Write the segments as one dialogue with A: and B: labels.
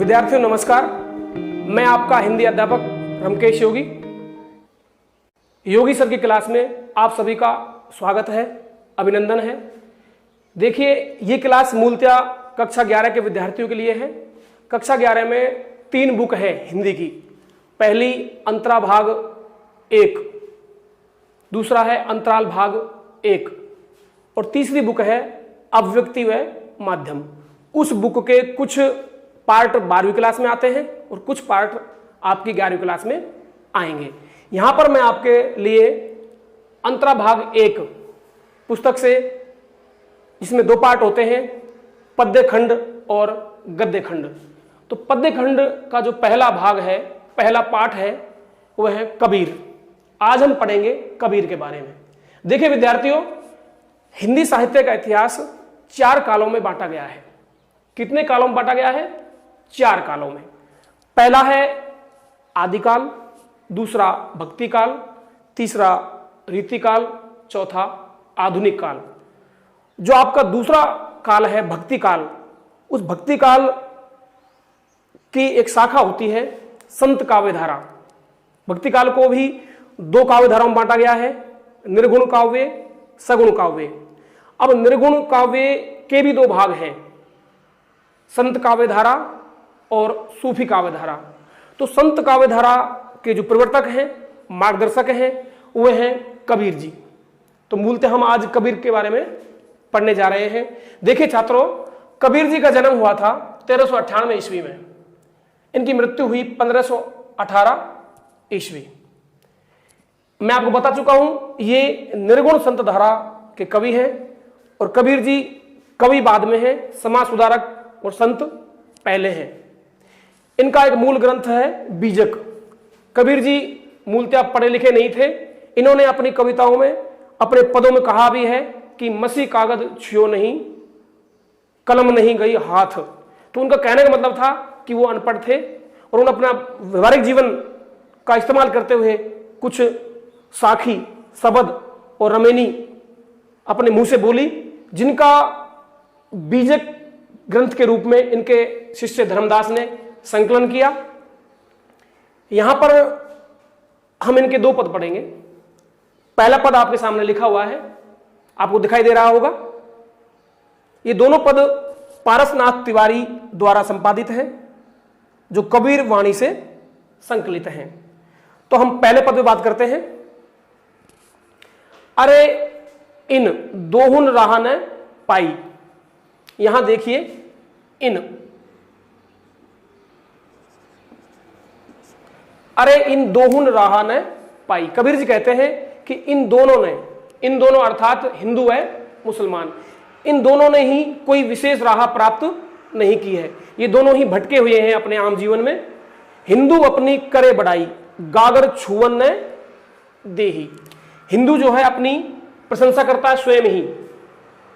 A: विद्यार्थियों नमस्कार। मैं आपका हिंदी अध्यापक रमकेश योगी सर की क्लास में आप सभी का स्वागत है, अभिनंदन है। देखिए, ये क्लास मूलतः कक्षा 11 के विद्यार्थियों के लिए है। कक्षा 11 में 3 बुक है हिंदी की। पहली अंतरा भाग 1, दूसरा है अंतराल भाग 1 और तीसरी बुक है अभिव्यक्ति व माध्यम। उस बुक के कुछ पार्ट 12वीं क्लास में आते हैं और कुछ पार्ट आपकी 11वीं क्लास में आएंगे। यहां पर मैं आपके लिए अंतरा भाग 1 पुस्तक से, जिसमें 2 पार्ट होते हैं, पद्य खंड और गद्य खंड। तो पद्य खंड का जो पहला भाग है, पहला पाठ है, वह है कबीर। आज हम पढ़ेंगे कबीर के बारे में। देखिए विद्यार्थियों, हिंदी साहित्य का इतिहास 4 कालों में बांटा गया है। कितने कालों में बांटा गया है? 4 कालों में। पहला है आदिकाल, दूसरा भक्ति काल, तीसरा रीतिकाल, चौथा आधुनिक काल। जो आपका दूसरा काल है भक्ति काल, उस भक्ति काल की एक शाखा होती है संत काव्य धारा। भक्ति काल को भी 2 काव्य धाराओं में बांटा गया है, निर्गुण काव्य, सगुण काव्य। अब निर्गुण काव्य के भी 2 भाग हैं, संत काव्य धारा और सूफी काव्य धारा। तो संत काव्य धारा के जो प्रवर्तक हैं, मार्गदर्शक हैं, वे हैं कबीर जी। तो मूलतः हम आज कबीर के बारे में पढ़ने जा रहे हैं। देखिए छात्रों, कबीर जी का जन्म हुआ था 1398 ईस्वी में। इनकी मृत्यु हुई 1518 ईस्वी। मैं आपको बता चुका हूं, ये निर्गुण संत धारा के कवि हैं और कबीर जी कवि बाद में है, समाज सुधारक और संत पहले हैं। इनका एक मूल ग्रंथ है बीजक। कबीर जी मूलतः पढ़े लिखे नहीं थे। इन्होंने अपनी कविताओं में, अपने पदों में कहा भी है कि मसी कागज छुओ नहीं, कलम नहीं गई हाथ। तो उनका कहने का मतलब था कि वो अनपढ़ थे और उन्होंने अपना व्यवहारिक जीवन का इस्तेमाल करते हुए कुछ साखी, शब्द और रमेनी अपने मुंह से बोली, जिनका बीजक ग्रंथ के रूप में इनके शिष्य धर्मदास ने संकलन किया। यहां पर हम इनके 2 पद पढ़ेंगे। पहला पद आपके सामने लिखा हुआ है, आपको दिखाई दे रहा होगा। ये दोनों पद पारसनाथ तिवारी द्वारा संपादित हैं, जो कबीर वाणी से संकलित हैं। तो हम पहले पद में बात करते हैं। अरे इन दोहुन राह न पाई। यहां देखिए, इन, अरे इन दोहुन राह न पाई। कबीर जी कहते हैं कि इन दोनों ने, इन दोनों अर्थात हिंदू है मुसलमान, इन दोनों ने ही कोई विशेष राह प्राप्त नहीं की है। ये दोनों ही भटके हुए हैं अपने आम जीवन में। हिंदू अपनी करे बढ़ाई, गागर छुवन न देही। हिंदू जो है अपनी प्रशंसा करता है स्वयं ही,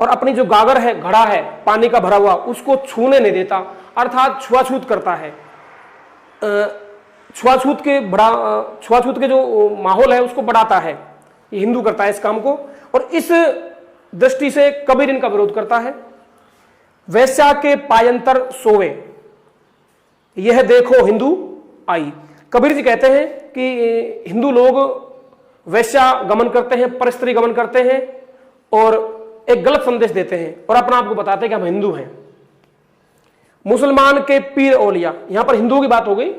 A: और अपनी जो गागर है, घड़ा है पानी का भरा हुआ, उसको छूने नहीं देता, अर्थात छुआछूत करता है। छुआछूत के जो माहौल है उसको बढ़ाता है। ये हिंदू करता है इस काम को, और इस दृष्टि से कबीर इनका विरोध करता है। वैश्या के पायंतर सोवे, यह देखो हिंदू आई। कबीर जी कहते हैं कि हिंदू लोग वैश्या गमन करते हैं, परस्त्री गमन करते हैं और एक गलत संदेश देते हैं और अपना आपको बताते हैं कि हम हिंदू हैं। मुसलमान के पीर औलिया, यहां पर हिंदुओं की बात हो गई।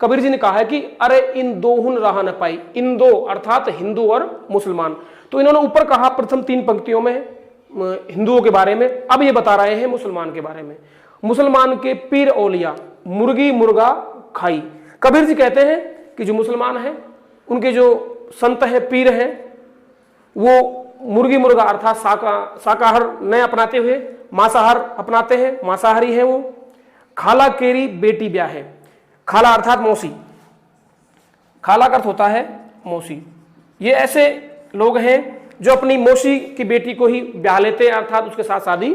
A: कबीर जी ने कहा है कि अरे इन दोहुन राह न पाई। इन दो अर्थात हिंदू और मुसलमान। तो इन्होंने ऊपर कहा प्रथम 3 पंक्तियों में हिंदुओं के बारे में, अब ये बता रहे हैं मुसलमान के बारे में। मुसलमान के पीर औलिया, मुर्गी मुर्गा खाई। कबीर जी कहते हैं कि जो मुसलमान हैं, उनके जो संत हैं, पीर हैं, वो मुर्गी मुर्गा अर्थात शाकाहार न अपनाते हुए मांसाहार अपनाते हैं, मांसाहारी है वो। खाला केरी बेटी ब्याह है। खाला अर्थात मौसी, खाला का अर्थ होता है मौसी। ये ऐसे लोग हैं जो अपनी मौसी की बेटी को ही ब्याह लेते हैं, अर्थात उसके साथ शादी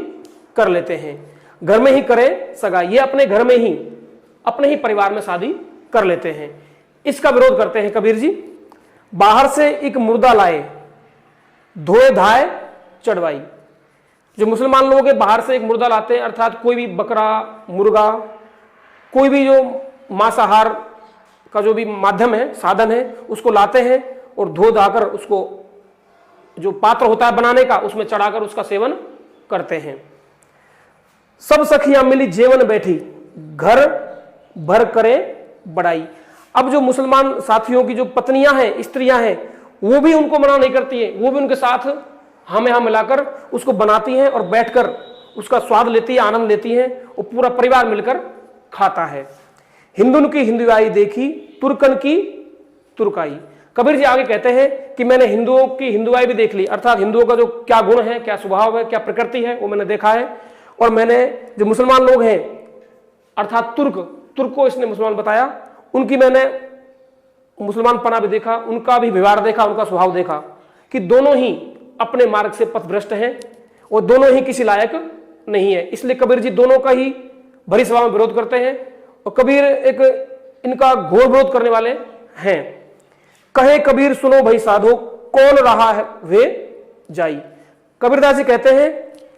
A: कर लेते हैं। घर में ही करें सगा, ये अपने घर में ही, अपने ही परिवार में शादी कर लेते हैं। इसका विरोध करते हैं कबीर जी। बाहर से एक मुर्दा लाए, धोए धाए चढ़वाई। जो मुसलमान लोग हैं बाहर से एक मुर्दा लाते हैं, अर्थात कोई भी बकरा, मुर्गा कोई भी जो मांसाहार का जो भी माध्यम है, साधन है, उसको लाते हैं और धो धाकर उसको जो पात्र होता है बनाने का, उसमें चढ़ाकर उसका सेवन करते हैं। सब सखियां मिली जेवन बैठी, घर भर करे बड़ाई। अब जो मुसलमान साथियों की जो पत्नियां हैं, स्त्रियां हैं, वो भी उनको मना नहीं करती है, वो भी उनके साथ हम मिलाकर उसको बनाती हैं और बैठकर उसका स्वाद लेती है, आनंद लेती हैं, और पूरा परिवार मिलकर खाता है। हिंदुन की हिंदुआई देखी, तुर्कन की तुर्काई। कबीर जी आगे कहते हैं कि मैंने हिंदुओं की हिंदुआई भी देख ली, अर्थात हिंदुओं का जो क्या गुण है, क्या स्वभाव है, क्या प्रकृति है, वो मैंने देखा है। और मैंने जो मुसलमान लोग हैं अर्थात तुर्क को इसने मुसलमान बताया, उनकी मैंने मुसलमान पना भी देखा, उनका भी व्यवहार देखा, उनका स्वभाव देखा कि दोनों ही अपने मार्ग से पथभ्रष्ट हैं और दोनों ही किसी लायक नहीं है। इसलिए कबीर जी दोनों का ही भरी सभा में विरोध करते हैं और कबीर एक इनका घोर विरोध करने वाले हैं। कहे कबीर सुनो भाई साधो, कौन रहा है वे जाई। कबीरदास जी कहते हैं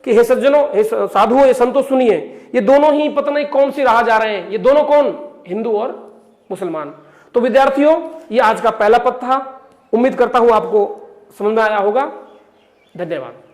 A: कि हे सज्जनों, हे साधुओं, ये संतो सुनिए, ये दोनों ही पता नहीं कौन सी राह जा रहे हैं। ये दोनों कौन? हिंदू और मुसलमान। तो विद्यार्थियों, ये आज का पहला पद था। उम्मीद करता हूं आपको समझ में आया होगा। धन्यवाद।